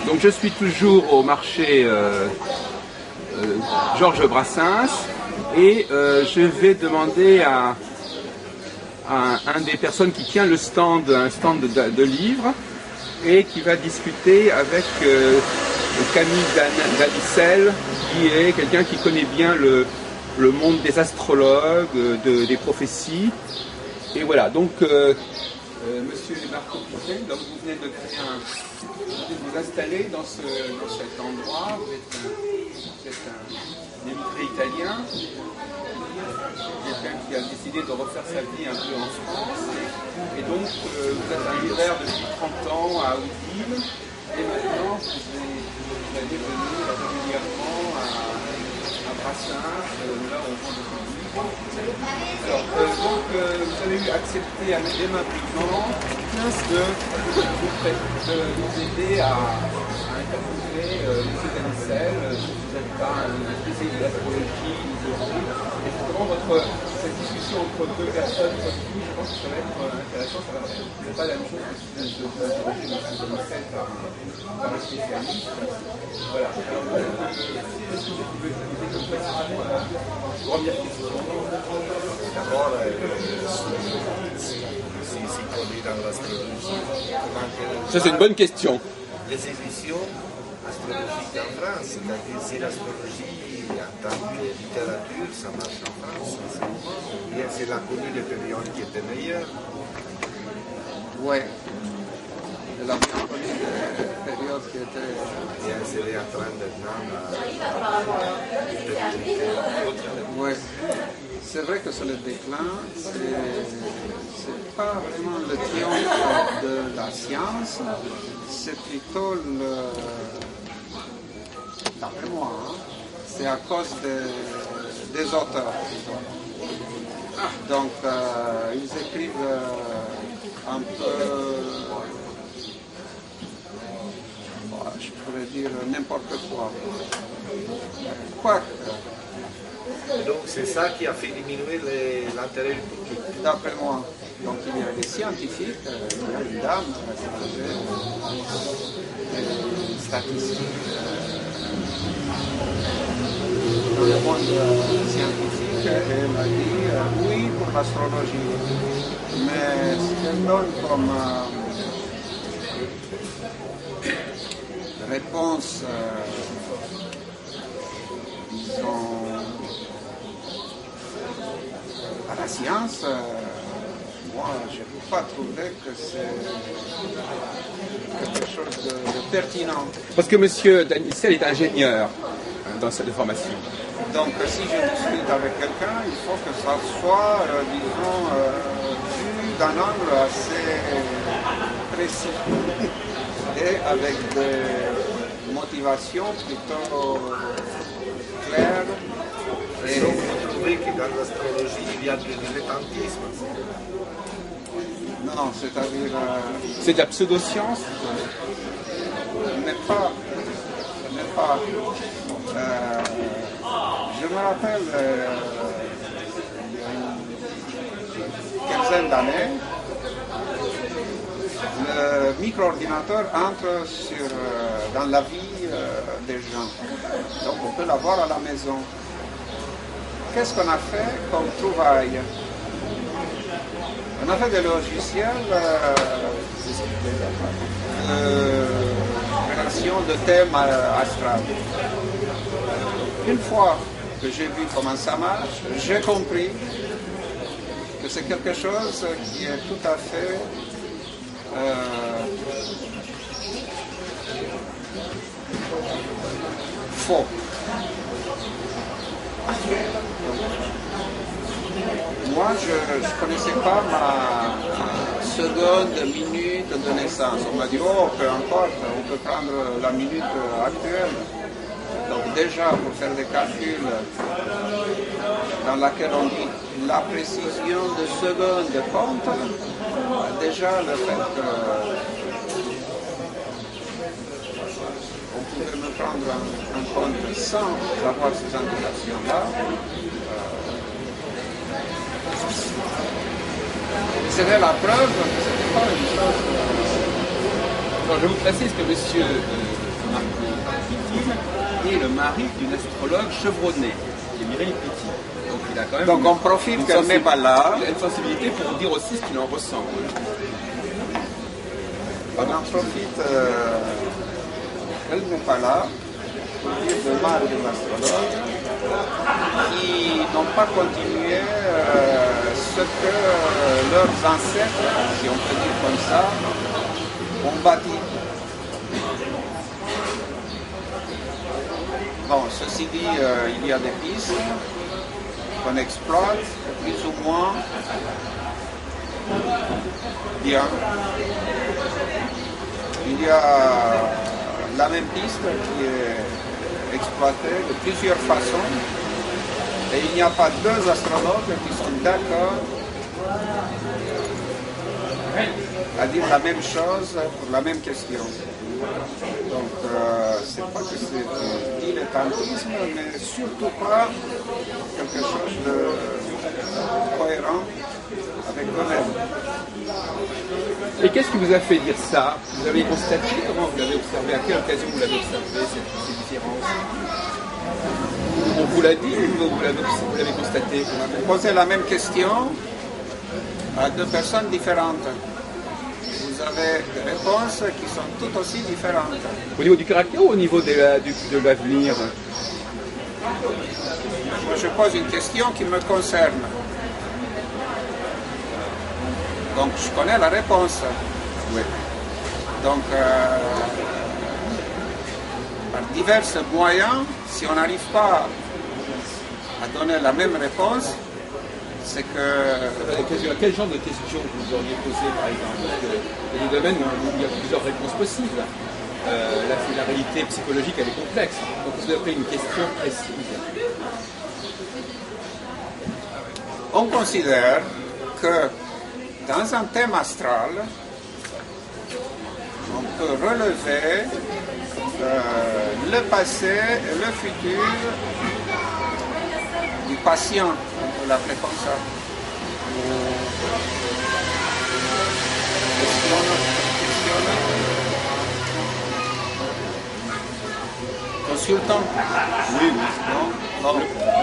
Donc je suis toujours au marché Georges Brassens et je vais demander à un des personnes qui tient un stand de livres et qui va discuter avec Camille Danicel, qui est quelqu'un qui connaît bien le monde des astrologues, des prophéties. Et voilà, donc Monsieur Marco Pichel, donc vous venez de créer vous installer dans cet endroit. Vous êtes un émigré italien, quelqu'un qui a décidé de refaire sa vie un peu en France. Et donc vous êtes un libraire depuis 30 ans à Audine. Et maintenant vous allez venir régulièrement à Brassens, là où on vend beaucoup de livres. Alors, donc vous avez accepté aimablement de nous aider à interviewer M. Danicel. Vous n'êtes pas un spécialiste de l'astrologie, et justement cette discussion entre deux personnes comme vous, je pense que ça va être intéressant. Ce n'est pas la même chose que de interroger M. Danicel par un spécialiste. Voilà. Alors, est-ce que vous pouvez poser comme question à la première question? D'abord, si connaît dans l'astrologie, Ça, c'est une bonne question. les éditions astrologiques en France, c'est-à-dire si l'astrologie en tant que littérature, ça marche en France en ce moment, ou bien c'est la connue de période qui était meilleure. Oui. La période qui était... Bien, c'est en train de Oui. C'est vrai que c'est le déclin, c'est pas vraiment le triomphe de la science, c'est plutôt d'après moi, c'est à cause des auteurs. Donc ils écrivent un peu, je pourrais dire n'importe quoi. Quoique, donc c'est ça qui a fait diminuer l'intérêt du public. d'après moi. Donc il y a des scientifiques, il y a une dame qui faisait des statistiques dans le monde scientifique, et elle a dit oui pour l'astrologie. Mais ce qu'elle donne comme réponse, disons, à la science, moi je ne peux pas trouver que c'est quelque chose de pertinent. Parce que M. Danicel est ingénieur dans cette formation. Donc si je discute avec quelqu'un, il faut que ça soit, disons, vu d'un angle assez précis et avec des motivations plutôt claires. Et donc vous trouvez que dans l'astrologie il y a du dilettantisme? Non, c'est-à-dire... C'est de la pseudoscience. ce n'est pas... je me rappelle, il y a une quinzaine d'années, le micro-ordinateur entre dans la vie des gens. Donc on peut l'avoir à la maison. Qu'est-ce qu'on a fait comme trouvaille? On a fait des logiciels création de thèmes astrales. Une fois que j'ai vu comment ça marche, j'ai compris que c'est quelque chose qui est tout à fait faux. Moi, je ne connaissais pas ma seconde, minute de naissance. On m'a dit, oh, peu importe, on peut prendre la minute actuelle. Donc déjà, pour faire des calculs dans laquelle on dit la précision de seconde compte, déjà le fait qu'on pouvait me prendre en compte sans avoir ces indications-là, c'était la preuve que ce n'était pas une chose. Alors, je vous précise que M. Marco Pittine, est le mari d'une astrologue chevronnée, qui est Mireille Pitti. Donc il a quand même Donc on profite qu'elle n'est pas là. il a une sensibilité pour dire aussi ce qu'il en ressent. On en profite, elle n'est pas là, pour dire de mal de l'astrologue, qui n'ont pas continué ce que leurs ancêtres, si on peut dire comme ça, ont bâti. Bon, ceci dit, il y a des pistes qu'on exploite, plus ou moins bien. Il y a la même piste qui est exploitée de plusieurs façons et il n'y a pas deux astrologues qui sont d'accord à dire la même chose pour la même question. Donc, c'est pas que c'est du dilettantisme, mais surtout pas quelque chose de cohérent avec eux-mêmes. Et qu'est-ce qui vous a fait dire ça? Vous avez constaté, comment vous l'avez observé? À quelle occasion vous l'avez observé, ces différences? On vous l'a dit ou vous l'avez constaté? On avait posé la même question à deux personnes différentes. Vous avez des réponses qui sont tout aussi différentes. Au niveau du caractère ou au niveau de l'avenir? Moi, je pose une question qui me concerne. Donc, je connais la réponse. Oui. Donc, par divers moyens, si on n'arrive pas à donner la même réponse, c'est que... Quel genre de questions vous auriez posé, par exemple? Parce que il y a des domaines où il y a plusieurs réponses possibles. La réalité psychologique, elle est complexe. Donc, vous avez pris une question précise. On considère que dans un thème astral, on peut relever le passé et le futur du patient, on peut l'appeler comme ça. Consultant. Oui, oui. Non? Bon.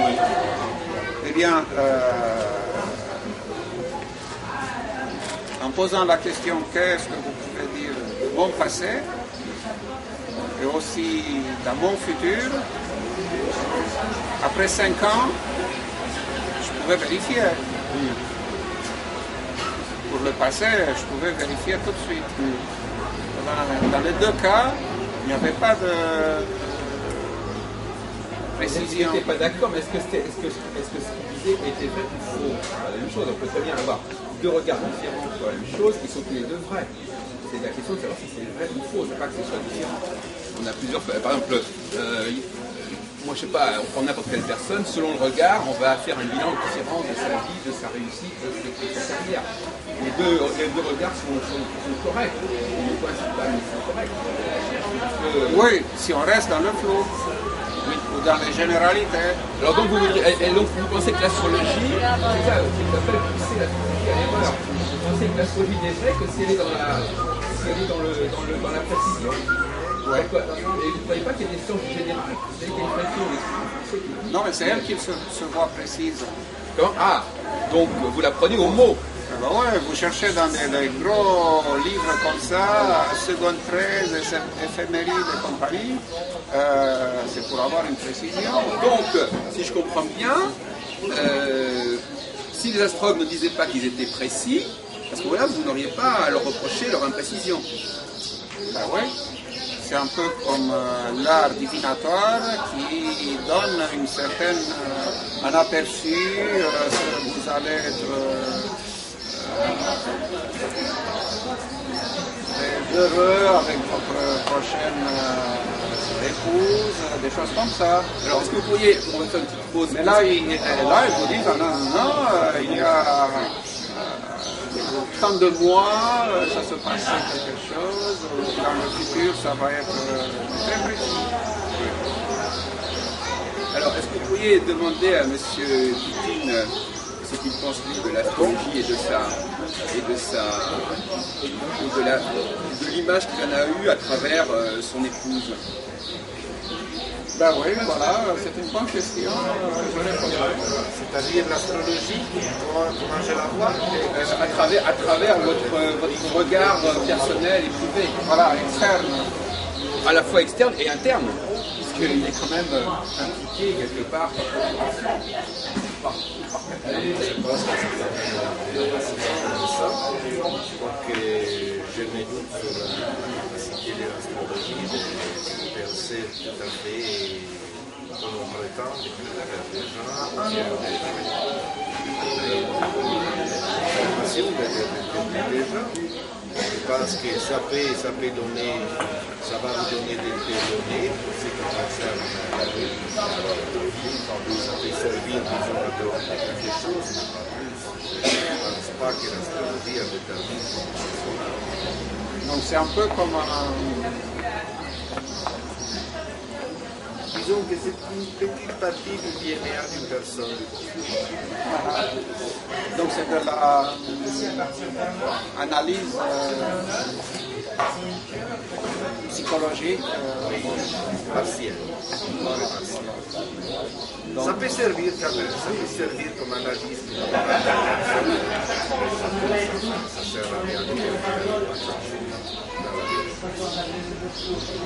Oui. Eh bien, en posant la question qu'est-ce que vous pouvez dire de mon passé et aussi dans mon futur, après 5 ans, je pouvais vérifier. Pour le passé, je pouvais vérifier tout de suite. Dans les deux cas, il n'y avait pas de précision. Vous n'étiez pas d'accord, mais est-ce que ce qu'il disait était vrai ou faux? La même chose, on peut très bien avoir deux regards différents sur la même chose qui sont tous les deux vrais. C'est la question de savoir si c'est vrai ou faux, c'est pas que ce soit différent. On a plusieurs, par exemple, moi je sais pas, on prend n'importe quelle personne, selon le regard, on va faire un bilan différent de sa vie, de sa réussite, de sa carrière. Les deux regards sont corrects. Ils ne coïncident pas, mais ils sont corrects. Oui, si on reste dans le flou. Ou dans les généralités. Alors donc vous pensez que l'astrologie, c'est ça, c'est s'appelle pousser l'astrologie à l'erreur. Vous pensez que l'astrologie n'est vraie que si elle est dans la précision. Ouais. Et vous ne croyez pas qu'il y a des sciences générales? Vous savez qu'il y a une précision. Non, mais c'est elle qui se voit précise. Comment? Ah, donc vous la prenez au mot. Ben ouais, vous cherchez dans des gros livres comme ça, seconde 13, éphémérides et compagnie, c'est pour avoir une précision. Donc, si je comprends bien, si les astrologues ne disaient pas qu'ils étaient précis, à ce moment-là, vous n'auriez pas à leur reprocher leur imprécision. Ben oui, c'est un peu comme l'art divinatoire qui donne une certaine, un aperçu, vous allez être heureux avec votre prochaine épouse, des choses comme ça. Alors, est-ce que vous pourriez, on va faire une petite pause. Mais là, ils vous disent, non, il y a tant de mois, ça se passe quelque chose, dans le futur, ça va être très précis. Alors, est-ce que vous pourriez demander à M. Pittine, ce qu'il pense lui de l'astrologie et de l'image qu'il en a eue à travers son épouse. Ben oui, voilà, c'est une bonne question. C'est-à-dire l'astrologie, comment je la vois? À travers votre regard personnel et privé. Voilà, externe. À la fois externe et interne, puisqu'il est quand même impliqué quelque part. Je pense que c'est ça. Donc je me doute sur la capacité de l'astrologie de percer tout à fait comme on prétend de faire des gens des gens. Je pense que ça peut donner, ça va vous donner des données pour ce qui concerne la vie. Ça peut servir, disons, à quelque chose, mais pas plus. Je ne pense pas que l'astrologie a déterminé quelque chose. Donc c'est un peu comme Disons que c'est une petite partie du DNA d'une personne. donc c'est de l'analyse psychologique. Partielle. Ça peut servir quand même, ça peut servir comme analyse. Ça sert à rien de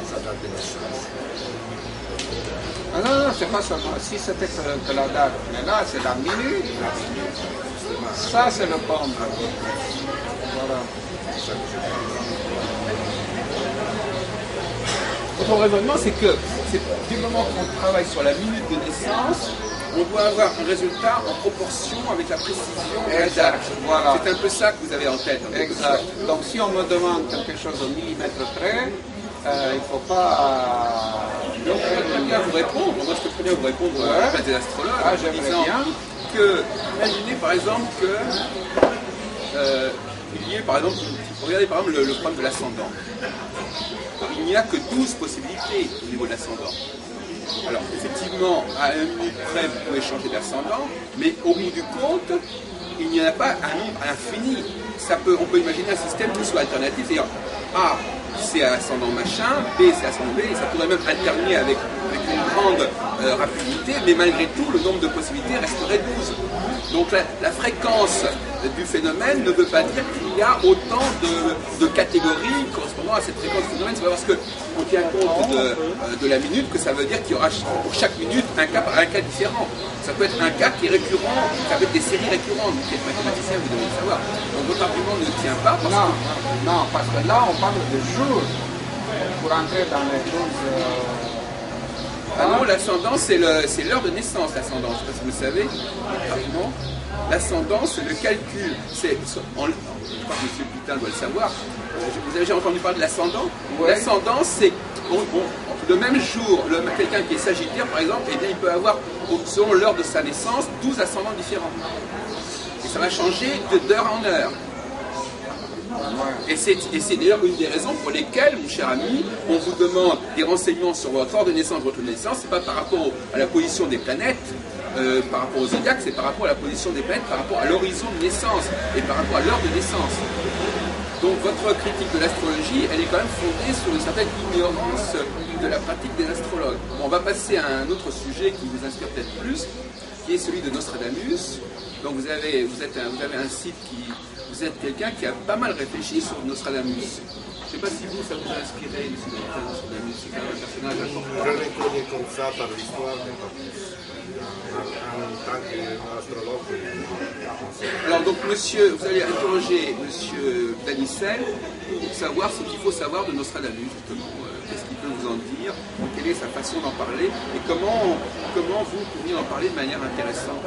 ça date de naissance. Ah non, non, c'est pas seulement. Si c'était que la date, mais là c'est la minute. Ça c'est le bombe. Voilà. Mon raisonnement, c'est que du moment qu'on travaille sur la minute de naissance, on doit avoir un résultat en proportion avec la précision de la date. Voilà. C'est un peu ça que vous avez en tête. Exact. Donc si on me demande quelque chose au millimètre près, il ne faut pas... Donc, j'aimerais bien vous répondre, moi je peux très bien vous répondre à la place des astrologues en j'aimerais disant bien. que, imaginez par exemple que, il y ait par exemple, regardez par exemple le problème de l'ascendant. Il n'y a que 12 possibilités au niveau de l'ascendant. Alors effectivement, à une minute près, vous pouvez changer d'ascendant, mais au bout du compte, il n'y en a pas un nombre infini. On peut imaginer un système qui soit alternatif, c'est-à-dire A, c'est ascendant machin, B, c'est ascendant B, et ça pourrait même alterner avec une grande rapidité, mais malgré tout, le nombre de possibilités resterait 12. Donc la fréquence du phénomène ne veut pas dire qu'il y a autant de catégories correspondant à cette fréquence du phénomène. C'est pas parce qu'on tient compte de la minute que ça veut dire qu'il y aura pour chaque minute un cas différent. Ça peut être un cas qui est récurrent, ça peut être des séries récurrentes. Vous êtes mathématicien, vous devez le savoir. Donc votre argument ne tient pas parce que... Non, parce que là on parle de jours pour entrer dans les 12... Ah non, l'ascendant, c'est l'heure de naissance, l'ascendant. Je ne sais pas si vous le savez, rapidement. L'ascendant, c'est le calcul. Je crois que M. Putain doit le savoir. Vous avez déjà entendu parler de l'ascendant? Ouais. L'ascendant, c'est le même jour, quelqu'un qui est sagittaire, par exemple, eh bien, il peut avoir, selon l'heure de sa naissance, 12 ascendants différents. Et ça va changer d'heure en heure. Et c'est d'ailleurs une des raisons pour lesquelles, mon cher ami, on vous demande des renseignements sur votre heure de naissance, votre naissance, c'est pas par rapport à la position des planètes, par rapport au zodiaque, c'est par rapport à la position des planètes, par rapport à l'horizon de naissance et par rapport à l'heure de naissance. Donc votre critique de l'astrologie, elle est quand même fondée sur une certaine ignorance de la pratique des astrologues. Bon, on va passer à un autre sujet qui vous inspire peut-être plus, qui est celui de Nostradamus. Donc vous avez un site qui... Vous êtes quelqu'un qui a pas mal réfléchi sur Nostradamus. Je ne sais pas si ça vous a inspiré, M. Nostradamus, c'est quand même un personnage important. Je le connais comme ça par l'histoire, mais pas plus. En tant qu'astrologue. Alors donc vous allez interroger M. Danicel pour savoir ce qu'il faut savoir de Nostradamus, justement. Qu'est-ce qu'il peut vous en dire, quelle est sa façon d'en parler, et comment vous pourriez en parler de manière intéressante.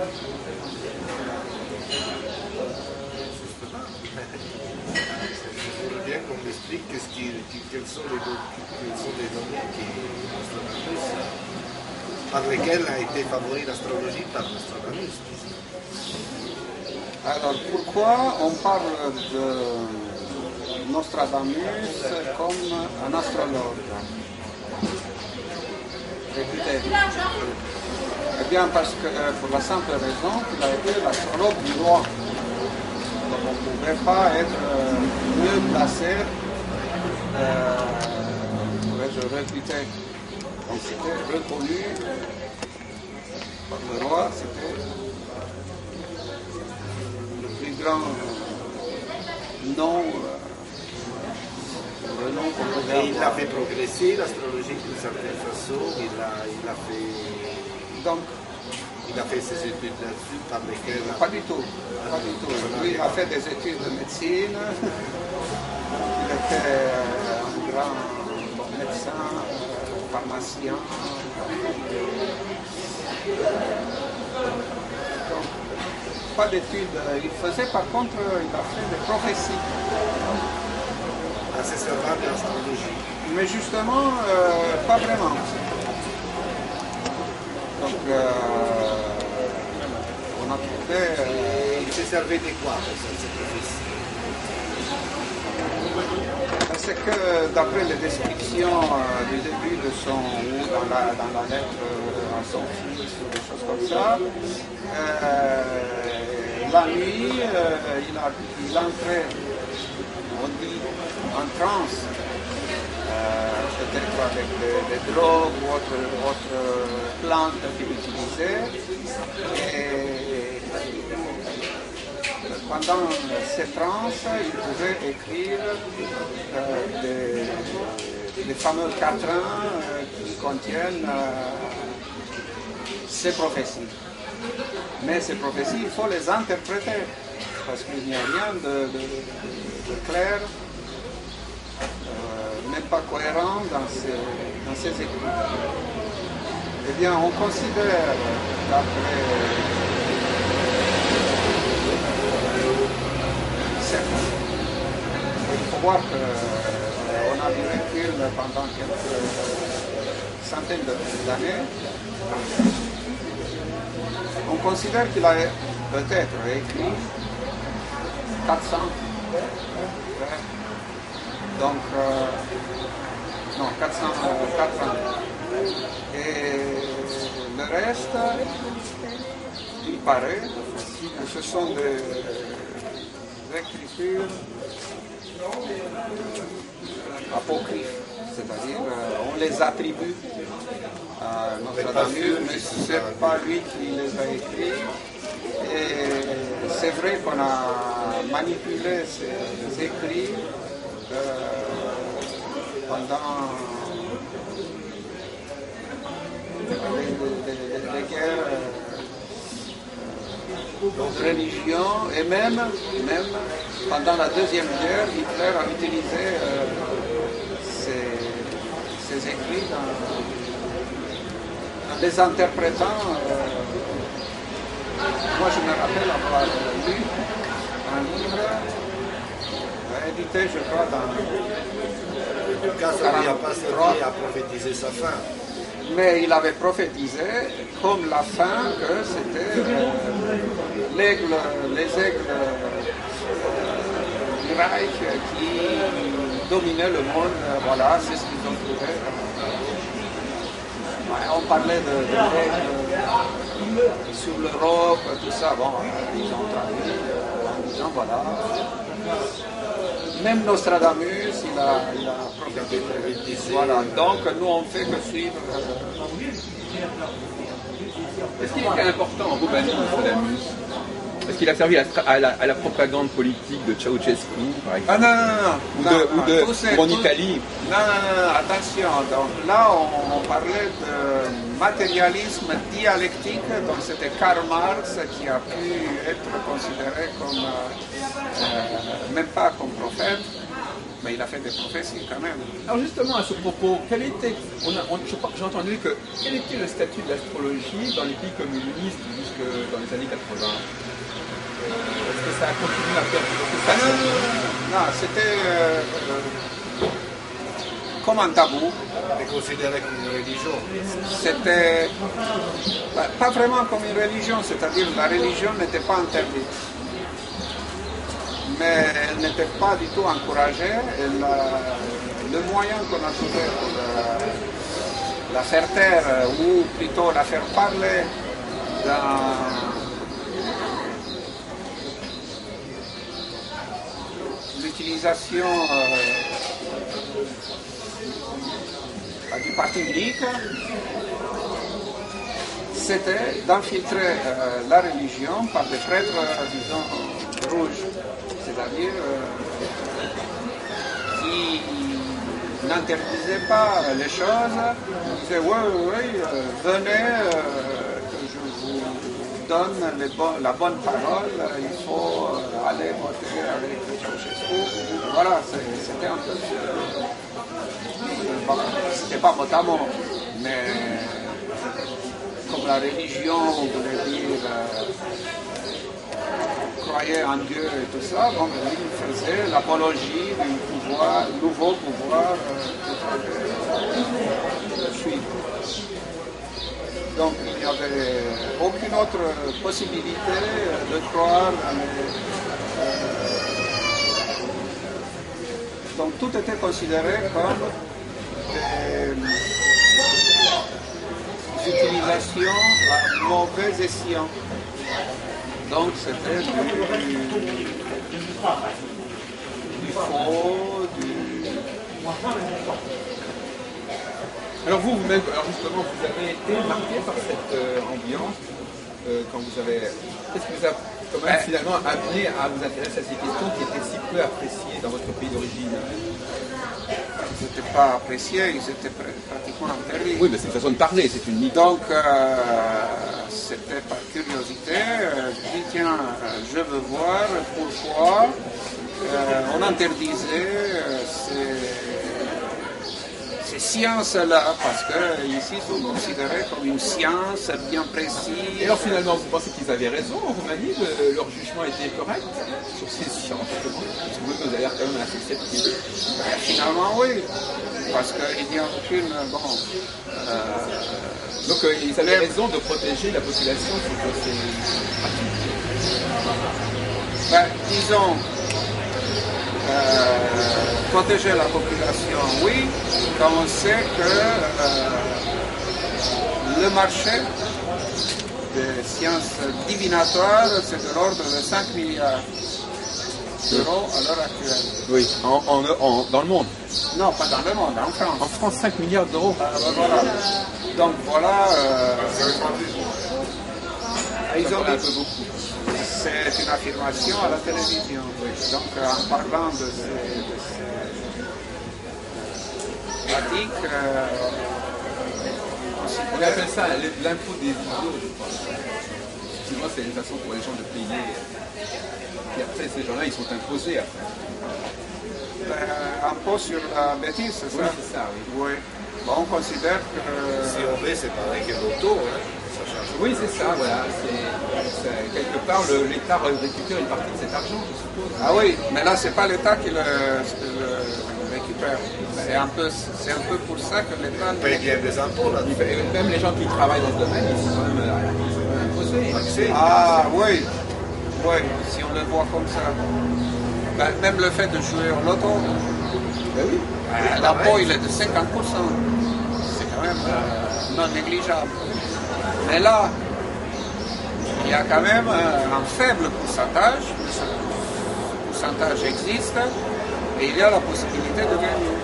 Bien qu'on m'explique quelles sont les données par lesquelles a été favorisée l'astrologie par Nostradamus. Alors pourquoi on parle de Nostradamus comme un astrologue? Écoutez, bien parce que, pour la simple raison qu'il a été l'astrologue du roi. Donc on ne pouvait pas être mieux placé pour être réputé. Donc c'était reconnu par le roi, c'était le plus grand nom, renom qu'on pouvait avoir. Et il l'a fait progresser, l'astrologie, d'une certaine façon. Il a fait ses études là-dessus par lesquelles... Pas du tout, pas du tout. Lui, il a fait des études de médecine. Il était un grand médecin, pharmacien. Donc, pas d'études. Il faisait, par contre, il a fait des prophéties. Ah, c'est seulement de l'astrologie. Mais justement, pas vraiment. Donc, on a trouvé... Il s'est servi de quoi pour cette prophétie? C'est que d'après les descriptions du début de son, ou dans la lettre à son fils, ou des choses comme ça, la nuit, il entrait, on dit, en transe, peut-être avec des drogues ou autres plantes qu'il utilisait. Et pendant ces transes, il pouvait écrire des fameux quatrains qui contiennent ces prophéties. Mais ces prophéties, il faut les interpréter, parce qu'il n'y a rien de clair, même pas cohérent dans ces écrits. Eh bien, on considère, d'après il faut voir qu'on a vu un film pendant quelques centaines d'années. On considère qu'il a peut-être écrit 400 vers. Donc, non, 404 ans. Et le reste, il paraît que ce sont des écritures apocryphes, c'est-à-dire on les attribue à Nostradamus, mais ce n'est pas lui qui les a écrits. Et c'est vrai qu'on a manipulé ces écrits pendant les guerres de religion, et même pendant la Deuxième Guerre, Hitler a utilisé ces écrits en les interprétant. Moi, je me rappelle avoir lu un livre édité, je crois, dans... En tout cas, ça lui a pas servi à prophétiser sa fin. Mais il avait prophétisé comme la fin, que c'était les aigles du Reich qui dominaient le monde. Voilà, c'est ce qu'ils ont trouvé. On parlait de l'aigle sur l'Europe, tout ça. Bon, ils ont traduit en disant voilà. Même Nostradamus, il a prophétisé. Voilà, donc nous on fait que suivre. Est-ce qu'il était important en Roumanie, Nostradamus? Est-ce qu'il a servi à la propagande politique de Ceausescu, par exemple? Ou en Italie? Non, attention. Donc là, on parlait de matérialisme dialectique, donc c'était Karl Marx qui a pu être considéré comme, même pas comme prophète, mais il a fait des prophéties quand même. Alors justement, à ce propos, quel était, j'ai entendu que, quel était le statut de l'astrologie dans les pays communistes jusque dans les années 80? Est-ce que ça a continué à faire Non, c'était comme un tabou. C'était considéré comme une religion. C'était pas vraiment comme une religion, c'est-à-dire la religion n'était pas interdite. Mais elle n'était pas du tout encouragée. Et le moyen qu'on a trouvé pour la faire taire, ou plutôt la faire parler dans l'utilisation du parti unique, c'était d'infiltrer la religion par des prêtres, disons, rouges, c'est-à-dire qui n'interdisaient pas les choses, ils disaient oui, venez, que je vous donne la bonne parole, il faut aller voter avec Ceausescu. Voilà, c'était un peu... c'était pas mot à mot, mais comme la religion voulait dire croyait en Dieu et tout ça, bon, il faisait l'apologie du nouveau pouvoir suivre. Donc il n'y avait aucune autre possibilité de croire à donc tout était considéré comme des utilisations à mauvais escient. Donc c'était du faux, Alors vous-même, justement, vous avez été marqué par cette ambiance quand vous avez... Qu'est-ce qui vous a quand même finalement amené à vous intéresser à ces questions qui étaient si peu appréciées dans votre pays d'origine? ils n'étaient pas appréciés, ils étaient pratiquement interdits. Oui, mais c'est une façon de parler, c'est une mythe. Donc c'était par curiosité, je dis tiens, je veux voir pourquoi on interdisait ces sciences-là, parce que ici sont considérées comme une science bien précise. Et alors finalement, vous pensez qu'ils avaient raison en Roumanie, leur jugement était correct sur ces sciences? Parce que vous avez l'air quand même assez sceptique. Finalement oui, parce qu'il n'y a aucune... Donc ils avaient raison de protéger la population contre ces pratiques. Disons, protéger la population, oui, quand on sait que le marché des sciences divinatoires, c'est de l'ordre de 5 milliards d'euros à l'heure actuelle. Oui, dans le monde. Non, pas dans le monde, en France. En France, 5 milliards d'euros. Voilà. Donc voilà, Ils ont un peu beaucoup. c'est une affirmation à la télévision. Donc en parlant de ces pratiques, on appelle ça l'impôt des idiots, je crois. Sinon, c'est une façon pour les gens de payer. Et après, ces gens-là, ils sont imposés après. Impôt sur la bêtise, c'est ça? Oui, c'est ça, oui. Oui. Bon, on considère que... Si on veut, c'est pareil que l'auto, hein. Ça change. Oui, c'est ça, voilà. Quelque part, l'État récupère une partie de cet argent, je suppose. Ah oui, mais là, c'est pas l'État qui le récupère. C'est un peu pour ça que l'État... On paye bien des impôts, là. Même les gens qui travaillent dans ce domaine, ils sont quand même imposés. Ah oui, oui, si on le voit comme ça. Ben, même le fait de jouer au loto, Ben oui. l'impôt il est de 50%. C'est quand même non négligeable. Mais là, il y a quand même un faible pourcentage. Ce pourcentage existe et il y a la possibilité de gagner.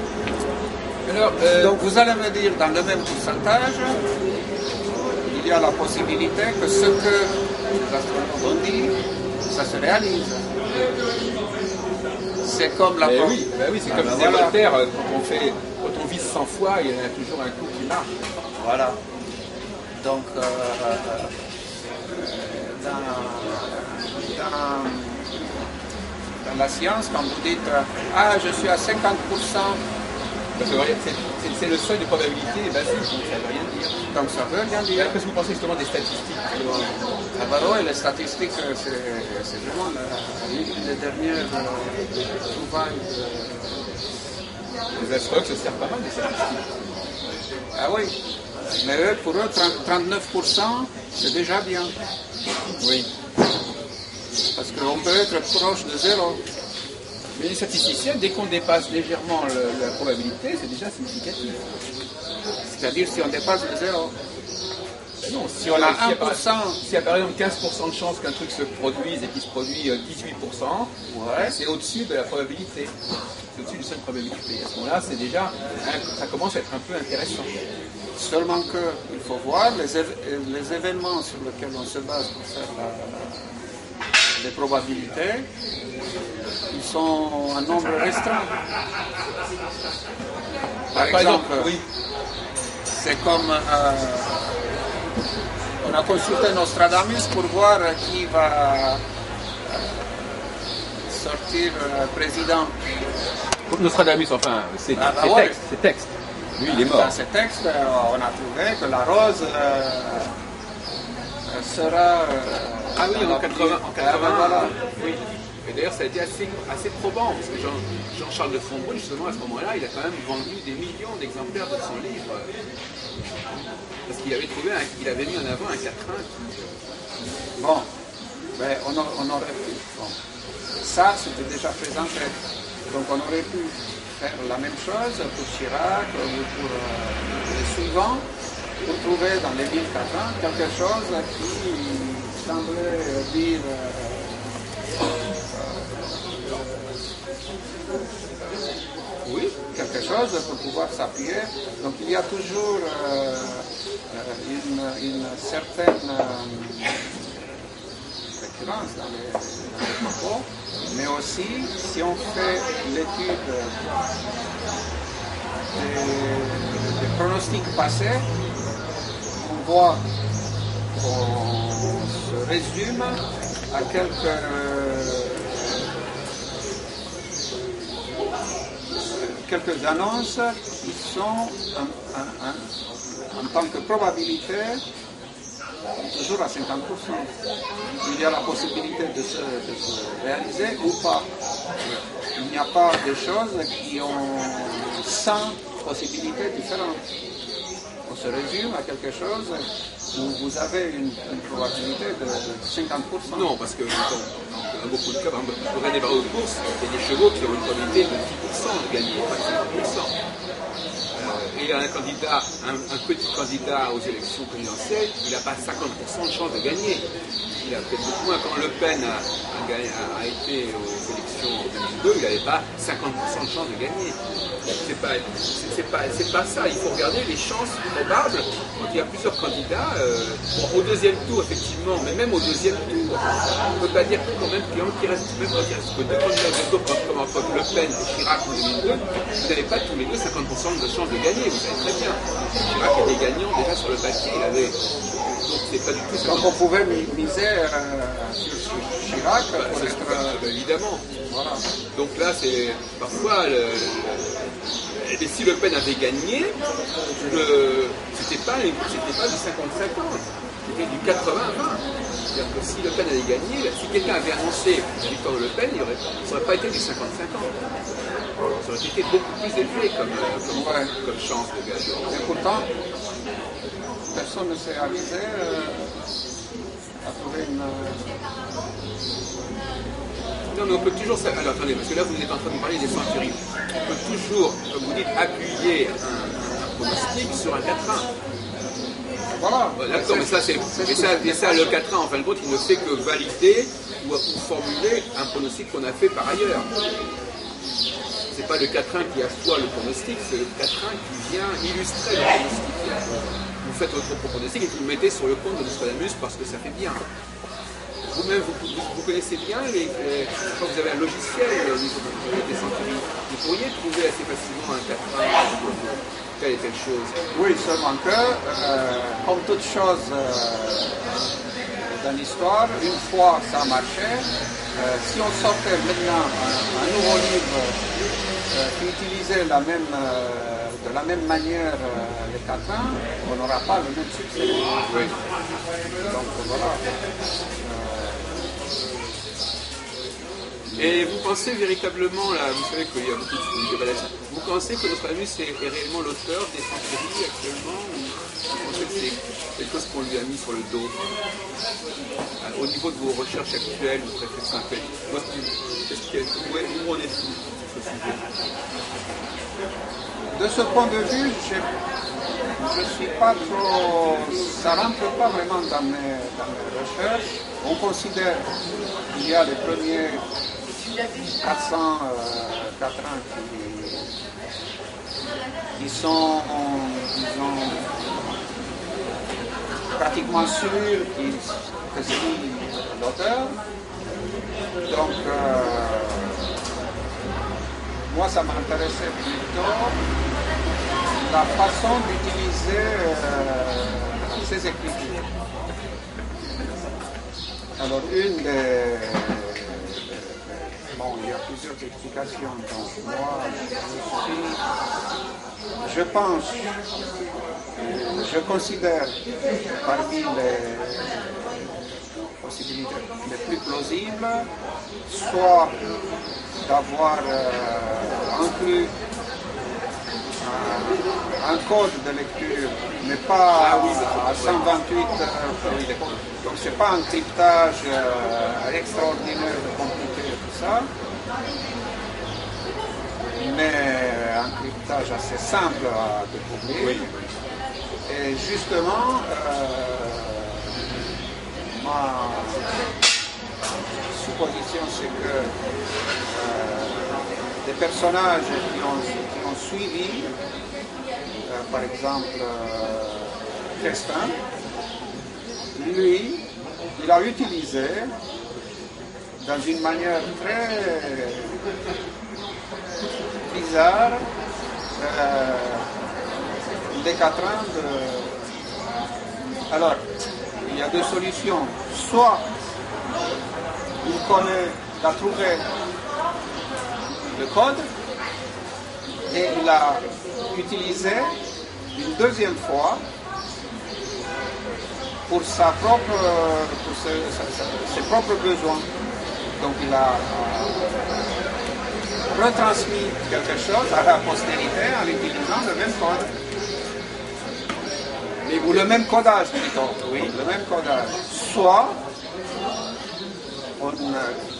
Alors, Donc vous allez me dire, dans le même pourcentage, il y a la possibilité que ce que les astronomes ont dit, ça se réalise. C'est comme la oui, c'est comme disait Voltaire, quand on vise 100 fois, il y a toujours un coup qui marche. Voilà. Donc, dans la science, quand vous dites je suis à 50%, parce que c'est le seuil de probabilité basique, donc ça ne veut rien dire. donc ça veut rien dire. Qu'est-ce que vous pensez justement des statistiques? Les statistiques, c'est vraiment les dernières trouvailles. Les astrologues se servent pas mal des statistiques. Ah oui, mais eux, pour eux, 39%, c'est déjà bien. Oui. Parce qu'on peut être proche de zéro. Mais les statisticiens, dès qu'on dépasse légèrement la probabilité, c'est déjà significatif. C'est-à-dire si on dépasse le zéro. Non, Si on a 1%, s'il y a par exemple 15% de chance qu'un truc se produise et qu'il se produit 18%, ouais, c'est au-dessus de la probabilité. C'est au-dessus du seuil de probabilité. À ce moment-là, c'est déjà, ça commence à être un peu intéressant. seulement qu'il faut voir les événements sur lesquels on se base pour faire les probabilités, ils sont un nombre restreint. Par exemple, oui. c'est comme on a consulté Nostradamus pour voir qui va sortir président. Nostradamus, enfin, c'est ouais. texte. Lui, il est mort. Dans ces textes, on a trouvé que la rose sera. Ah oui, en 80. Voilà. Oui. Et d'ailleurs, ça a été assez probant, parce que Jean-Charles de Fontbrunn, justement, à ce moment-là, il a quand même vendu des millions d'exemplaires de son livre. Parce qu'il avait il avait mis en avant un quatrain qui... Bon, ben, on aurait pu. Bon. Ça, c'était déjà présenté. Donc, on aurait pu faire la même chose pour Chirac ou pour les suivants, pour trouver dans les 1080 quelque chose qui semblait dire. Oui. Quelque chose pour pouvoir s'appuyer. Donc il y a toujours une certaine récurrence dans les propos, mais aussi si on fait l'étude des pronostics passés, on voit qu'on se résume à quelques annonces qui sont en tant que probabilité toujours à 50%. Il y a la possibilité de se réaliser ou pas. Il n'y a pas de choses qui ont 100 possibilités différentes. On se résume à quelque chose où vous avez une probabilité de 50%. Non, parce que dans beaucoup de cas, par exemple, pour gagner aux courses, il y a des chevaux qui ont une probabilité de 10% de gagner, pas 50%. Et un candidat, un petit candidat aux élections présidentielles, il n'a pas 50% de chance de gagner. Il a peut-être beaucoup moins. Quand Le Pen a été aux élections en 2002, il n'avait pas 50% de chance de gagner. C'est pas ça. Il faut regarder les chances probables quand il y a plusieurs candidats. Bon, au deuxième tour, effectivement, mais même au deuxième tour, on ne peut pas dire quand même qu'il reste, même quand il reste que deux candidats au tour, comme entre Le Pen et Chirac en 2002, vous n'avez pas tous les deux 50% de chance de gagner. Vous savez très bien. Chirac était gagnant déjà sur le papier. Il avait... Donc c'est pas du tout ça. Donc on pouvait miser sur Chirac pour être... évidemment. Voilà. Donc là, c'est parfois, et si Le Pen avait gagné, c'était pas du 50-50, c'était du 80-20. C'est-à-dire que si Le Pen avait gagné, si quelqu'un avait annoncé la victoire de Le Pen, ça n'aurait pas été du 50-50. Ça aurait été beaucoup plus élevé comme chance de gagner. Et pourtant, personne ne s'est avisé à trouver une... Non, mais on peut toujours... Alors attendez, parce que là vous êtes en train de me parler des centuries. On peut toujours, comme vous dites, appuyer un pronostic sur un quatrain. Voilà. D'accord, mais ça, le quatrain, en fin de compte, il ne fait que valider ou formuler un pronostic qu'on a fait par ailleurs. C'est pas le quatrain qui assoit le pronostic, c'est le quatrain qui vient illustrer le pronostic. Vous faites votre propre pronostic et vous le mettez sur le compte de Nostradamus parce que ça fait bien. Vous-même, vous connaissez bien quand vous avez un logiciel au niveau des centuries, vous pourriez trouver assez facilement un quatrain telle et telle chose. Oui, seulement que, comme toute chose dans l'histoire, une fois ça marchait, si on sortait maintenant un nouveau livre qui utilisait de la même manière les quatrains, on n'aura pas le même succès. Oui. Donc voilà. Et vous pensez véritablement, là, vous savez qu'il y a beaucoup de débats là-dessus, vous pensez que Nostradamus est réellement l'auteur des centuries actuellement, ou vous pensez que c'est quelque chose qu'on lui a mis sur le dos? Au niveau de vos recherches actuelles, vos réflexions actuelles, où en êtes-vous sur ce sujet? De ce point de vue, je suis pas trop, ça rentre pas vraiment dans mes recherches. On considère qu'il y a les premiers 400 quatrains qui sont, disons, pratiquement sûrs que c'est l'auteur. Donc, moi, ça m'intéressait plutôt la façon d'utiliser ces écritures. Alors, bon, il y a plusieurs explications. Donc, moi, je pense, je considère parmi les possibilités les plus plausibles, soit d'avoir inclus un code de lecture, mais pas à 128. Donc c'est pas un cryptage extraordinaire, compliqué, tout ça, mais un cryptage assez simple à découvrir. Et justement, ma supposition, c'est que des personnages qui ont suivi, par exemple Crestin, lui, il a utilisé dans une manière très bizarre des quatrains de... Alors, il y a deux solutions. Soit il a trouvé le code et il l'a utilisé une deuxième fois pour ses propres besoins. Donc il a retransmis quelque chose à la postérité en utilisant le même code. Ou le même codage plutôt, oui, le même codage. Soit on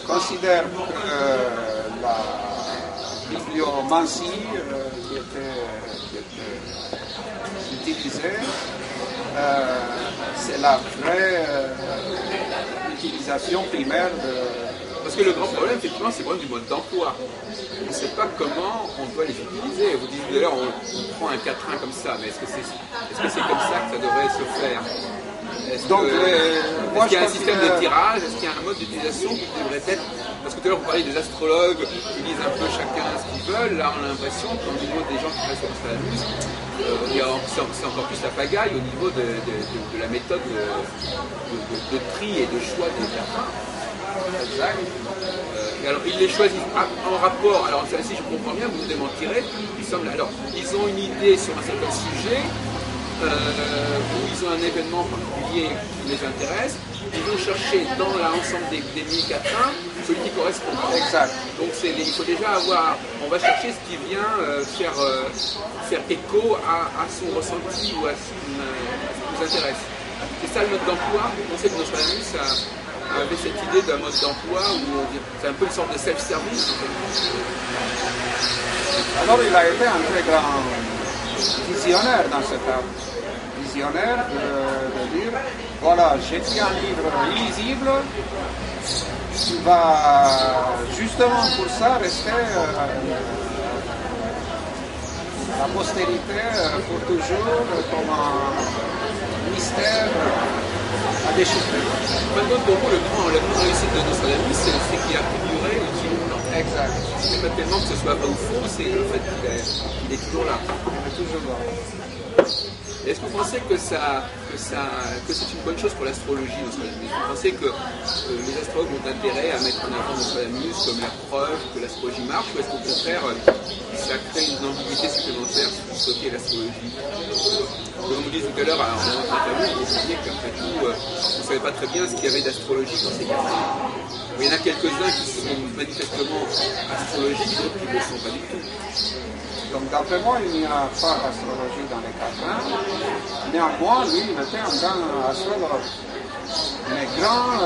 considère que la bibliomancie qui était utilisée, c'est la vraie utilisation primaire de... Parce que le grand problème, effectivement, c'est le problème du mode d'emploi. On ne sait pas comment on doit les utiliser. Vous disiez tout à l'heure, on prend un quatrain comme ça, mais est-ce que c'est comme ça que ça devrait se faire? Est-ce qu'il y a un système de tirage? Est-ce qu'il y a un mode d'utilisation qui devrait être... Parce que tout à l'heure, vous parliez des astrologues qui lisent un peu chacun ce qu'ils veulent. Là, on a l'impression qu'au niveau des gens qui restent sur Nostradamus, c'est encore plus la pagaille au niveau de la méthode de tri et de choix des quatrains. Exact. Alors ils les choisissent en rapport, alors si je comprends bien, vous me démentirez, ils ont une idée sur un certain sujet, où ils ont un événement particulier qui les intéresse, ils vont chercher dans l'ensemble des 1000 quatrains celui qui correspond. Exact. Donc il faut déjà on va chercher ce qui vient faire écho à son ressenti ou à ce qui nous intéresse. C'est ça le mode d'emploi. On sait que Nostradamus avait cette idée d'un mode d'emploi où c'est un peu une sorte de self-service. Alors il a été un très grand visionnaire dans ce cas. Visionnaire de dire, voilà, j'ai pris un livre illisible qui va justement pour ça rester la postérité pour toujours comme un mystère à déchiffrer. Maintenant, pour vous, le grand réussite de Nostradamus, c'est qu'il a figuré depuis longtemps. Exact. C'est pas tellement que ce soit vrai ou faux, c'est le fait qu'il est toujours là. Il est toujours là. Est-ce que vous pensez que c'est une bonne chose pour l'astrologie, Nostradamus? Vous pensez que les astrologues ont intérêt à mettre en avant Nostradamus comme la preuve que l'astrologie marche, ou est-ce qu'au contraire, ça crée une ambiguïté supplémentaire pour stocker l'astrologie? Comme vous disiez tout à l'heure, en interview, vous disiez qu'après tout, vous ne savez pas très bien ce qu'il y avait d'astrologie dans ces quatrains. Il y en a quelques-uns qui sont manifestement astrologiques, d'autres qui ne le sont pas du tout. Donc d'après moi, il n'y a pas d'astrologie dans les quatrains. Néanmoins, lui, il était un grand astrologue. Mais grand,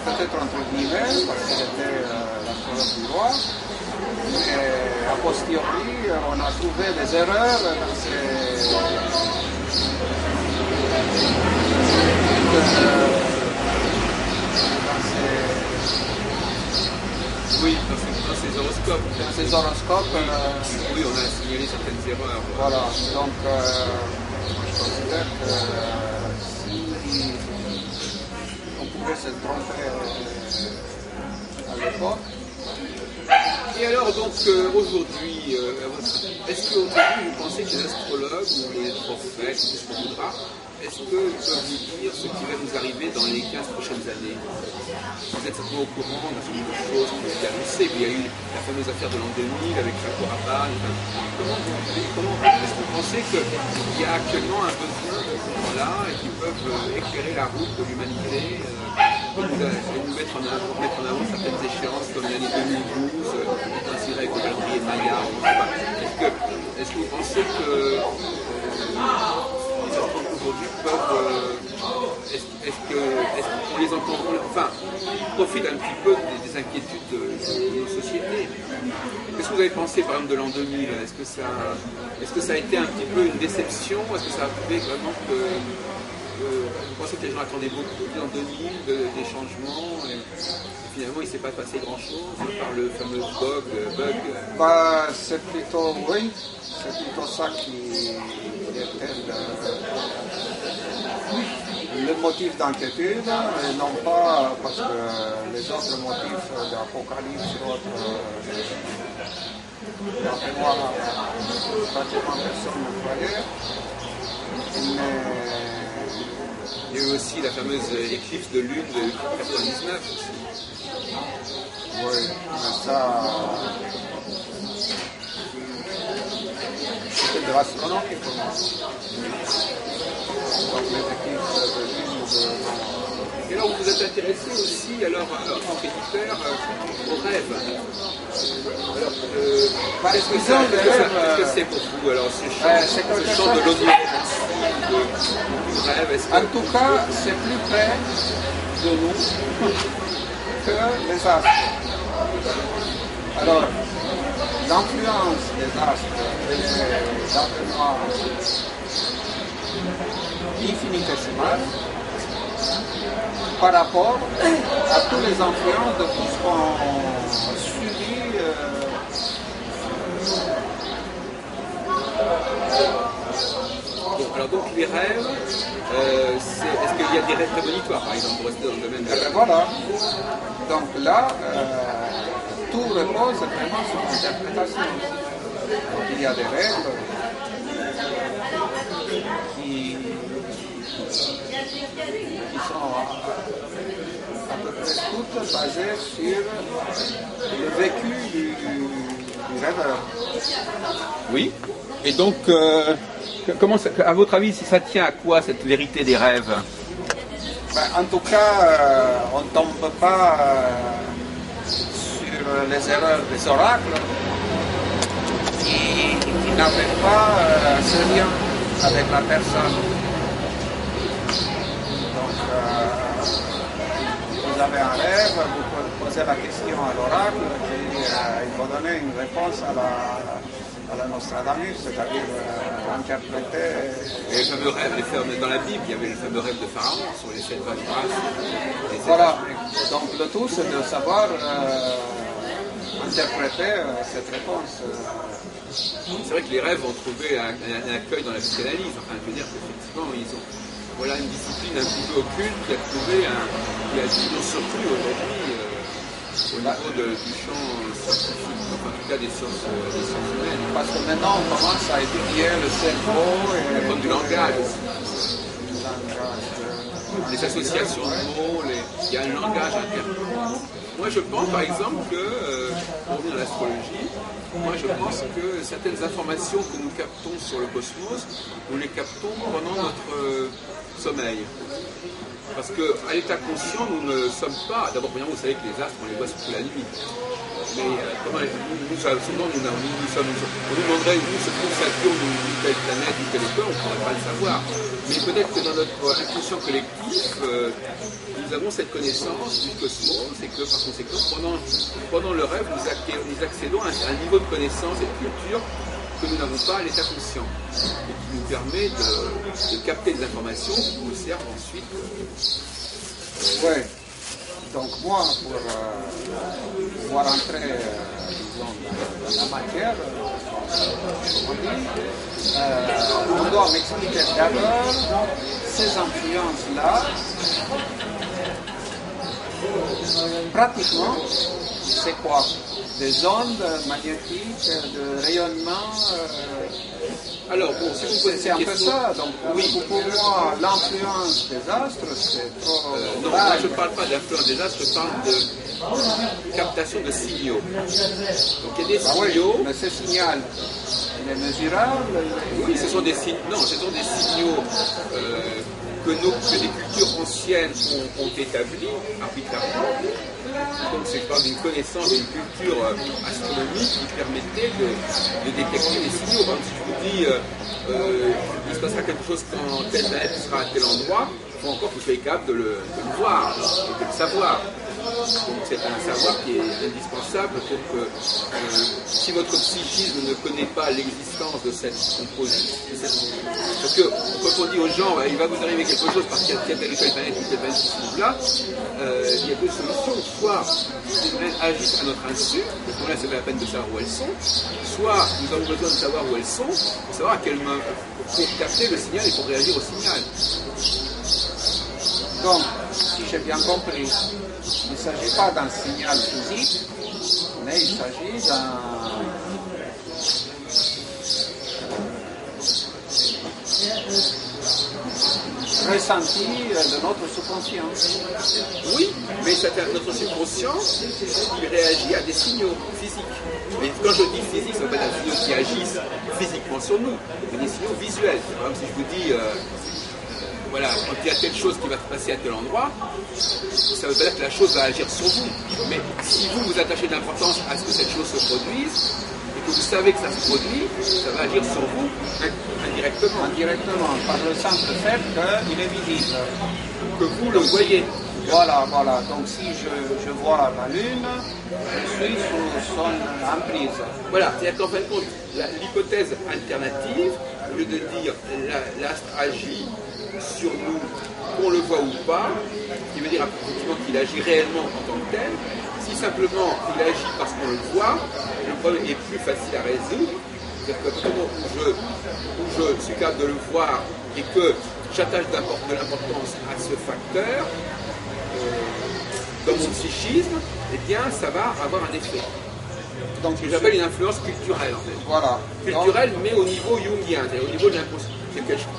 peut-être entre guillemets, parce qu'il était l'astrologue du roi. Mais a posteriori, on a trouvé des erreurs Oui, dans ces horoscopes. Dans ces horoscopes, Oui, on a signalé certaines erreurs. voilà. Donc, je considère que si on pouvait se tromper à l'époque. Et alors, donc, aujourd'hui, est-ce qu'aujourd'hui, vous pensez que les astrologues ou les prophètes, tout ce qu'on voudra, est-ce qu'ils peuvent nous dire ce qui va nous arriver dans les 15 prochaines années? Vous êtes certainement au courant d'un certain nombre de choses qui ont été annoncées. Il y a eu la fameuse affaire de l'an 2000 avec Chaco Rabanne. Comment est-ce que vous pensez qu'il y a actuellement un besoin de ces gens-là et qui peuvent éclairer la route de l'humanité et nous mettre en avant certaines échéances comme l'année 2012, ainsi avec le calendrier Maya? Est-ce que vous pensez que les astrologues aujourd'hui peuvent... Est-ce qu'on les entend, enfin, profitent un petit peu des inquiétudes de nos sociétés? Qu'est-ce que vous avez pensé par exemple de l'an 2000? Est-ce que ça a été un petit peu une déception? Est-ce que ça a prouvé vraiment que vous pensez que les gens attendaient beaucoup de l'an 2000, des changements et finalement il ne s'est pas passé grand-chose par le fameux bug? Bah, c'est plutôt, oui, c'est plutôt ça qui était le motif d'inquiétude, et non pas parce que les autres motifs d'Apocalypse ou autres, d'après moi, pratiquement personne ne croyait. Mais il y a eu aussi la fameuse éclipse de lune de 1999 aussi. oui, mais ça, c'était de l'astronomie pour moi. Donc les équipes de lune, Et alors vous vous êtes intéressé aussi, alors, en tant qu'éditeur, aux rêves. Alors, qu'est-ce que c'est pour vous alors ce champ de l'omniscience du rêve? en tout cas, c'est plus près de nous que les astres. Alors, l'influence des astres, elle est certainement infinitésimale par rapport à tous les influences de tout ce qu'on subit. Alors donc les rêves, est-ce qu'il y a des rêves prémonitoires par exemple pour rester dans le domaine de Et voilà. Donc là, tout repose vraiment sur l'interprétation. Donc il y a des règles qui sont à peu près toutes basées sur le vécu du rêveur. Oui. Et donc, à votre avis, ça tient à quoi cette vérité des rêves? Ben, en tout cas, on ne tombe pas sur les erreurs des oracles qui n'avaient pas ce lien avec la personne. Donc, vous avez un rêve, vous posez la question à l'oracle, et il va donner une réponse à la Nostradamus, c'est-à-dire interpréter. Et les fameux rêves, dans la Bible, il y avait le fameux rêve de Pharaon sur les 7 vaches grasses. Voilà, donc le tout c'est de savoir interpréter cette réponse. C'est vrai que les rêves ont trouvé un accueil dans la psychanalyse. Enfin, je veux dire qu'effectivement, voilà une discipline un petit peu occulte qui a trouvé qui a dit surtout aujourd'hui au niveau du champ scientifique, enfin, en tout cas des sciences humaines. Parce que maintenant on commence à étudier le cerveau et comme du langage aussi. Les associations de mots, il y a un langage interne. Moi je pense par exemple que, pour revenir à l'astrologie, moi je pense que certaines informations que nous captons sur le cosmos, nous les captons pendant notre sommeil. Parce qu'à l'état conscient, nous ne sommes pas. D'abord, vous savez que les astres, on les voit surtout la nuit. Mais souvent, on nous demanderait où se trouve Saturne ou telle planète ou telle étoile, on ne pourrait pas le savoir. Mais peut-être que dans notre inconscient collectif, nous avons cette connaissance du cosmos et que par conséquent, pendant le rêve, nous accédons à un niveau de connaissance et de culture que nous n'avons pas à l'état conscient et qui nous permet de capter des informations qui nous servent ensuite. Oui. Donc moi, pour pouvoir entrer disons, dans la matière, comme on dit, on doit m'expliquer d'abord ces influences-là. Pratiquement, c'est quoi? Des ondes magnétiques, de rayonnement. Alors, bon, si vous posez C'est un cette peu question, ça. Donc, oui. pour moi, l'influence des astres, c'est trop. Non, moi je ne parle pas d'influence des astres, je parle de captation de signaux. Donc il y a des signaux. Oui, mais ce signal, il est mesurable. Oui, ce sont des signaux. Non, ce sont des signaux que des cultures anciennes ont établis arbitrairement. Donc c'est pas d'une connaissance, d'une culture astronomique qui permettait de détecter les signaux. Par exemple, si je vous dis il se passera quelque chose quand telle planète sera à tel endroit, il faut encore que vous soyez capable de le voir et de le savoir. Donc c'est un savoir qui est indispensable pour que si votre psychisme ne connaît pas l'existence de cette composition, parce que quand on dit aux gens il va vous arriver quelque chose parce qu'il y a telle ou telle planète qui se trouve là, il y a deux solutions. Soit les planètes agissent à notre insu, parce que là c'est pas la peine de savoir où elles sont, soit nous avons besoin de savoir où elles sont pour savoir à quel moment, pour capter le signal et pour réagir au signal. Donc, si j'ai bien compris, il ne s'agit pas d'un signal physique, mais il s'agit d'un ressenti de notre subconscient. Oui, mais notre subconscient, il réagit à des signaux physiques. Mais quand je dis physique, ça ne veut pas dire des signaux qui agissent physiquement sur nous, mais des signaux visuels. Par exemple, si je vous dis voilà, quand il y a telle chose qui va se passer à tel endroit, ça ne veut pas dire que la chose va agir sur vous. Mais si vous vous attachez de l'importance à ce que cette chose se produise, et que vous savez que ça se produit, ça va agir sur vous indirectement. Indirectement, par le simple fait qu'il est visible. Que vous le voyez. Voilà. Donc si je vois la Lune, je suis sous son emprise. Voilà, c'est-à-dire qu'en fin de compte, l'hypothèse alternative, au lieu de dire l'astre agit sur nous, qu'on le voit ou pas, qui veut dire effectivement qu'il agit réellement en tant que tel. Si simplement il agit parce qu'on le voit, le problème est plus facile à résoudre. C'est-à-dire que où je suis capable de le voir et que j'attache de l'importance à ce facteur, dans mon psychisme, eh bien ça va avoir un effet. Donc ce que j'appelle une influence culturelle en fait. Voilà. Culturelle, mais au niveau jungien, c'est-à-dire au niveau de l'inconscient.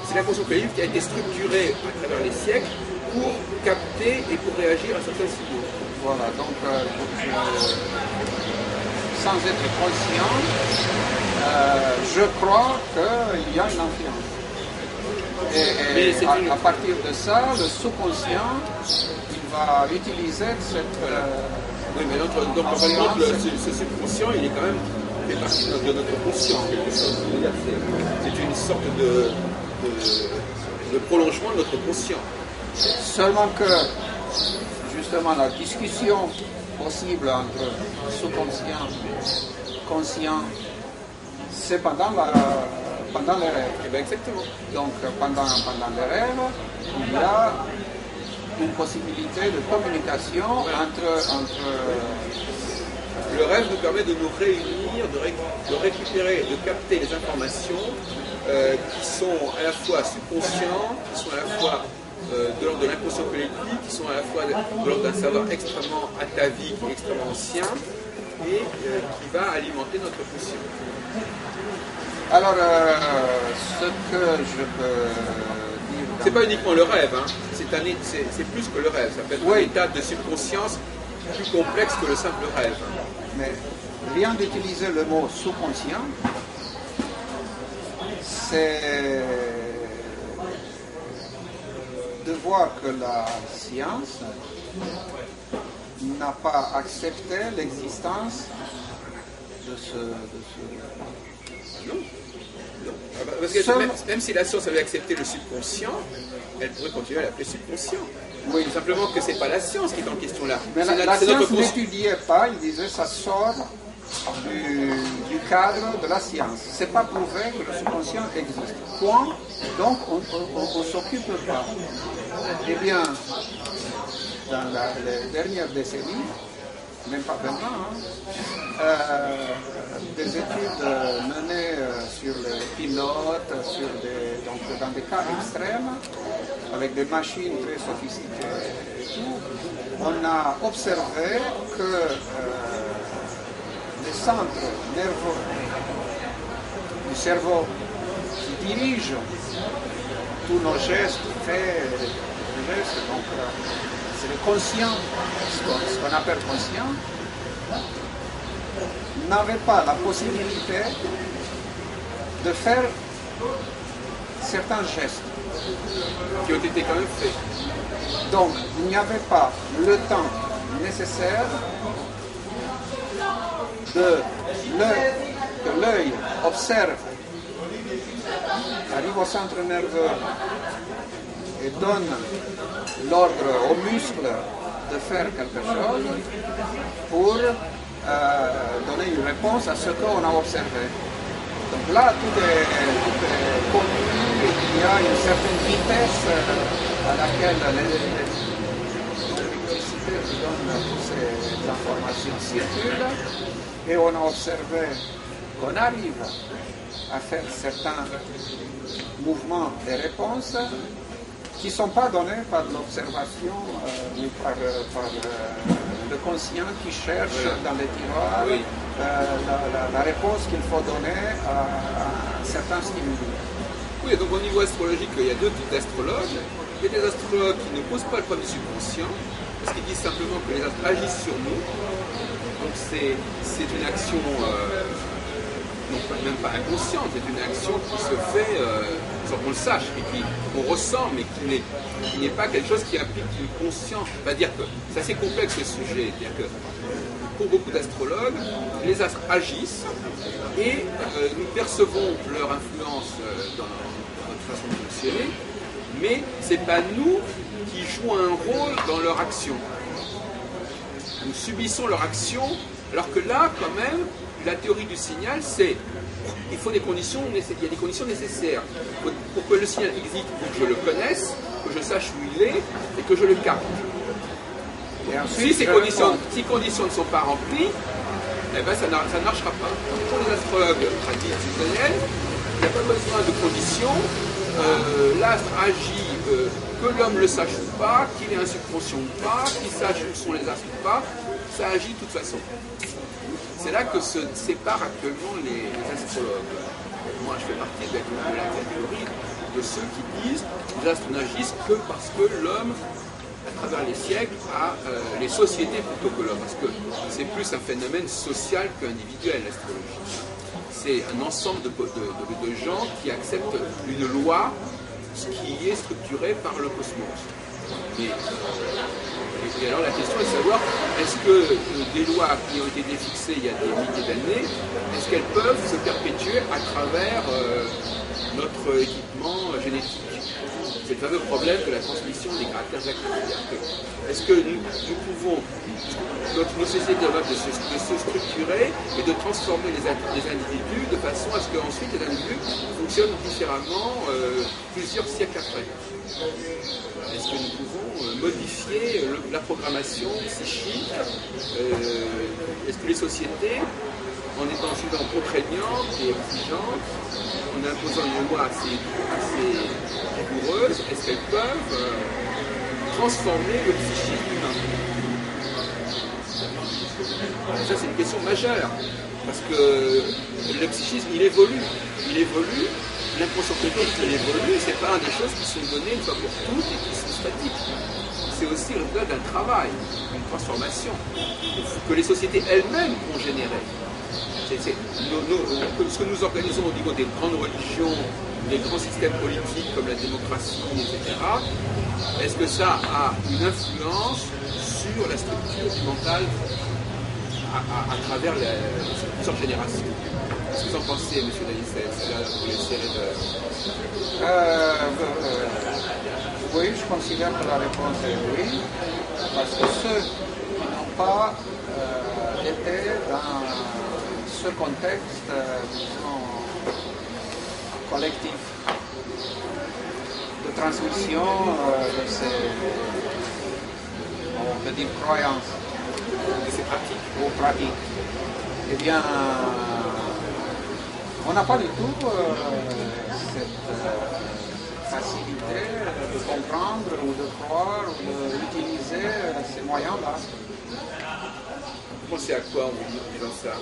C'est l'inconscient collectif qui a été structuré à travers les siècles pour capter et pour réagir à certains signaux. Voilà, donc sans être conscient, je crois qu'il y a une influence. Et à partir de ça, le sous-conscient, il va utiliser cette... oui, mais donc en fin de compte, ce subconscient, il est quand même fait partie de notre conscient, en quelque sorte. C'est une sorte de prolongement de notre conscient. Seulement que, justement, la discussion possible entre sous-conscient et conscient, c'est pendant les rêves. Eh bien, exactement. Donc, pendant les rêves, il y a une possibilité de communication entre le rêve nous permet de nous réunir, de récupérer, de capter les informations qui sont à la fois subconscientes, qui sont à la fois de l'ordre de l'inconscient collectif, qui sont à la fois de l'ordre d'un savoir extrêmement atavique et extrêmement ancien, et qui va alimenter notre conscient. Alors, ce que je peux dire... C'est pas uniquement le rêve, hein. C'est plus que le rêve. Ça peut être un état de subconscience plus complexe que le simple rêve. Mais rien d'utiliser le mot sous-conscient, c'est de voir que la science n'a pas accepté l'existence de ce... Non. Parce que même si la science avait accepté le subconscient, elle pourrait continuer à l'appeler subconscient. Oui, simplement que c'est pas la science qui est en question là. Mais la science n'étudiait pas, il disait ça sort du cadre de la science. Ce n'est pas prouvé que le subconscient existe. Point. Donc, on ne s'occupe pas. Eh bien, dans les dernières décennies, même pas 20 ans, des études menées sur les pilotes, donc dans des cas extrêmes, avec des machines très sophistiquées et tout, on a observé que les centres nerveux du cerveau qui dirigent tous nos gestes, faits, gestes, donc c'est le conscient, ce qu'on appelle conscient, n'avait pas la possibilité de faire certains gestes. Qui ont été quand même faits. Donc, il n'y avait pas le temps nécessaire que l'œil observe, arrive au centre nerveux et donne l'ordre aux muscles de faire quelque chose pour donner une réponse à ce qu'on a observé. Donc là, tout est connu, il y a une certaine vitesse à laquelle l'électricité qui donne toutes ces informations circule, et on a observé qu'on arrive à faire certains mouvements et réponses qui ne sont pas donnés par l'observation, mais par le conscient qui cherche dans les tiroirs la réponse qu'il faut donner à certains stimuli. Oui, donc au niveau astrologique, il y a deux types d'astrologues. Il y a des astrologues qui ne posent pas le problème du subconscient, parce qu'ils disent simplement que les astres agissent sur nous. Donc c'est une action, non même pas inconsciente, c'est une action qui se fait sans qu'on le sache, et qu'on ressent, mais qui n'est pas quelque chose qui implique une conscience. C'est-à-dire que c'est assez complexe ce sujet. C'est-à-dire que pour beaucoup d'astrologues, les astres agissent et nous percevons leur influence dans notre façon de fonctionner, mais ce n'est pas nous qui jouons un rôle dans leur action. Nous subissons leur action, alors que là, quand même, la théorie du signal, c'est il faut des conditions, il y a des conditions nécessaires. Pour que le signal existe, il faut que je le connaisse, que je sache où il est et que je le capte. Si ces conditions ne sont pas remplies, eh ben ça ne marchera pas. Donc pour les astrologues traditionnels, il n'y a pas besoin de conditions. L'astre agit, que l'homme le sache ou pas, qu'il ait un subconscient ou pas, qu'il sache où sont les astres ou pas, ça agit de toute façon. C'est là que se séparent actuellement les astrologues. Moi, je fais partie de la catégorie de ceux qui disent que les astres n'agissent que parce que l'homme, à travers les siècles, a les sociétés plutôt que l'homme. Parce que c'est plus un phénomène social qu'individuel, l'astrologie. C'est un ensemble de gens qui acceptent une loi qui est structurée par le cosmos. Et alors la question est de savoir, est-ce que des lois qui ont été défixées il y a des milliers d'années, est-ce qu'elles peuvent se perpétuer à travers notre équipement génétique? C'est le fameux problème de la transmission des caractères actifs. Est-ce que nous pouvons, nos sociétés doivent de se structurer et de transformer les individus de façon à ce qu'ensuite les individus fonctionnent différemment plusieurs siècles après? Est-ce que nous pouvons modifier la programmation psychique? Est-ce que les sociétés, en étant suffisamment contraignantes et exigeantes, en imposant une loi assez rigoureuse, est-ce qu'elles peuvent transformer le psychisme humain? Ça, c'est une question majeure, parce que le psychisme, il évolue. L'inconscient collectif, il évolue, c'est pas des choses qui sont données une fois pour toutes et qui sont statiques. C'est aussi le résultat d'un travail, d'une transformation, que les sociétés elles-mêmes vont générer. Ce que nous organisons au niveau des grandes religions, des grands systèmes politiques comme la démocratie, etc., est-ce que ça a une influence sur la structure du mental à travers plusieurs générations? Qu'est-ce que vous en pensez, M. Daïsset? Oui, je considère que la réponse est oui, parce que ceux qui n'ont pas été dans ce contexte, disons, collectif de transmission de ces, on peut dire, croyances de ces pratiques. ou pratiques. Eh bien, on n'a pas du tout cette facilité de comprendre ou de croire ou d'utiliser ces moyens-là. Vous pensez à quoi en vous disant ça?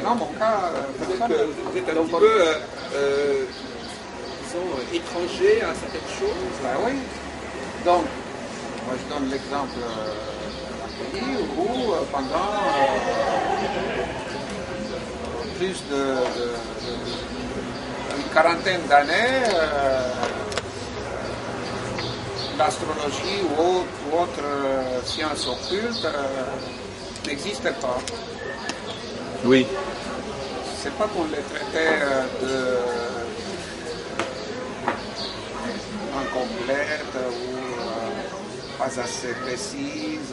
Dans mon cas, Vous êtes un petit peu, disons, étranger à certaines choses. ben oui. Donc, moi je donne l'exemple d'un pays où pendant plus une quarantaine d'années, l'astrologie ou autre science occulte n'existait pas. Oui. C'est pas qu'on les traitait incomplète ou pas assez précise.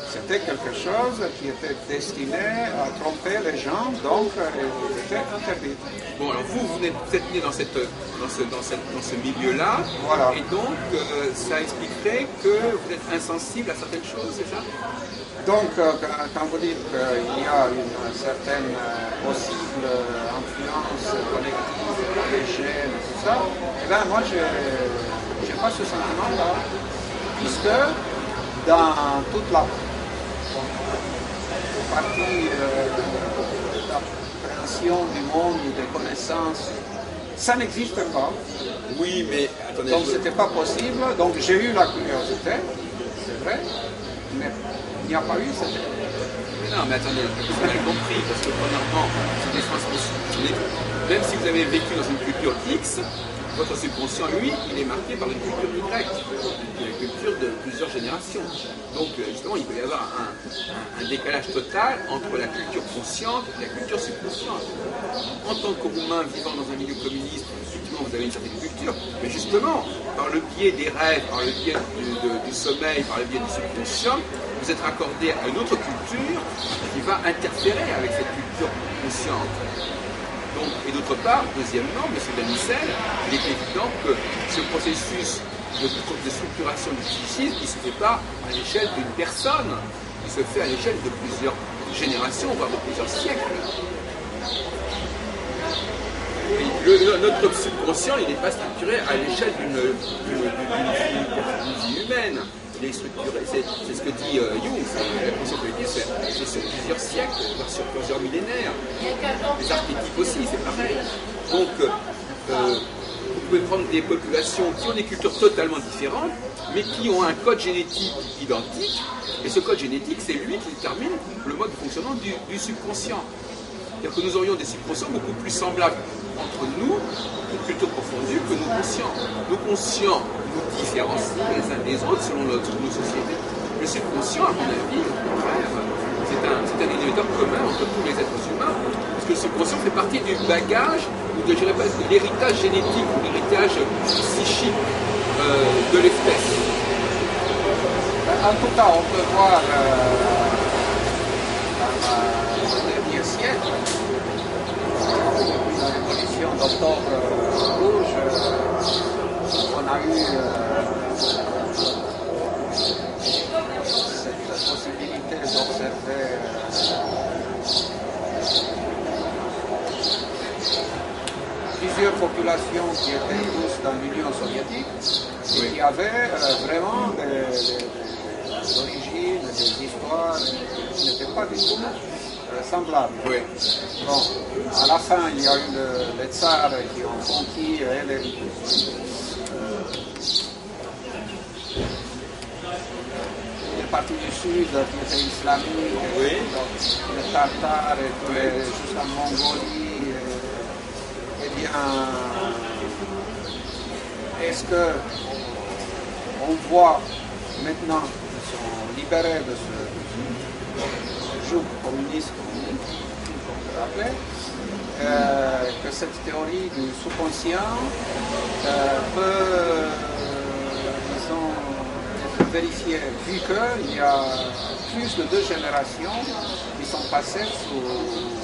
C'était quelque chose qui était destiné à tromper les gens, donc il était interdit. Bon, alors vous êtes né dans ce milieu-là, Voilà. et donc ça expliquerait que vous êtes insensible à certaines choses, c'est ça? Donc, quand vous dites qu'il y a une certaine possible influence collective des gènes, tout ça, eh bien, moi, je n'ai pas ce sentiment-là, puisque dans toute la partie d'appréhension du monde ou des connaissances, ça n'existe pas. Oui, mais attendez. Donc, ce n'était pas possible. Donc, j'ai eu la curiosité, c'est vrai, mais il n'y a pas eu cette. Non, mais attendez, vous avez mal compris, parce que premièrement, c'est des transmissions. Même si vous avez vécu dans une culture X, votre subconscient, lui, il est marqué par une culture Y, une culture de plusieurs générations. Donc, justement, il peut y avoir un décalage total entre la culture consciente et la culture subconsciente. En tant que Roumain vivant dans un milieu communiste, effectivement, vous avez une certaine culture, mais justement, par le biais des rêves, par le biais du sommeil, par le biais du subconscient, vous êtes raccordé à une autre culture qui va interférer avec cette culture consciente. Donc, et d'autre part, deuxièmement, M. Danicel, il est évident que ce processus de structuration du psychisme, il ne se fait pas à l'échelle d'une personne, il se fait à l'échelle de plusieurs générations, voire de plusieurs siècles. Et notre subconscient, il n'est pas structuré à l'échelle d'une vie humaine. Il est structuré, c'est ce que dit Jung, la conscience collective, c'est sur plusieurs siècles, voire sur plusieurs millénaires. Les archétypes aussi, c'est pareil. Donc, vous pouvez prendre des populations qui ont des cultures totalement différentes, mais qui ont un code génétique identique, et ce code génétique, c'est lui qui détermine le mode de fonctionnement du subconscient. C'est-à-dire que nous aurions des subconscients beaucoup plus semblables entre nous, une culture confondue, que nos conscients. Nos conscients nous différencient les uns des autres selon nos sociétés. Le subconscient, à mon avis, au contraire, c'est un dénominateur commun entre tous les êtres humains, parce que le subconscient fait partie du bagage, ou de l'héritage génétique, ou l'héritage psychique de l'espèce. En tout cas, on peut voir dans le dernier siècle, depuis la révolution d'octobre rouge, on a eu cette possibilité d'observer plusieurs populations qui étaient tous dans l'Union soviétique et qui avaient vraiment des origines, des histoires qui n'étaient pas du tout semblables. Oui. Bon, à la fin, il y a eu les tsars qui ont conquis les parties du sud qui étaient islamiques, Oui. donc, les Tartares, jusqu'en Mongolie. Eh bien, est-ce qu'on voit maintenant qu'ils sont libérés de ce joug communiste, comme on peut l'appeler, que cette théorie du sous-conscient peut, disons, être vérifiée, vu qu'il y a plus de 2 générations qui sont passées sous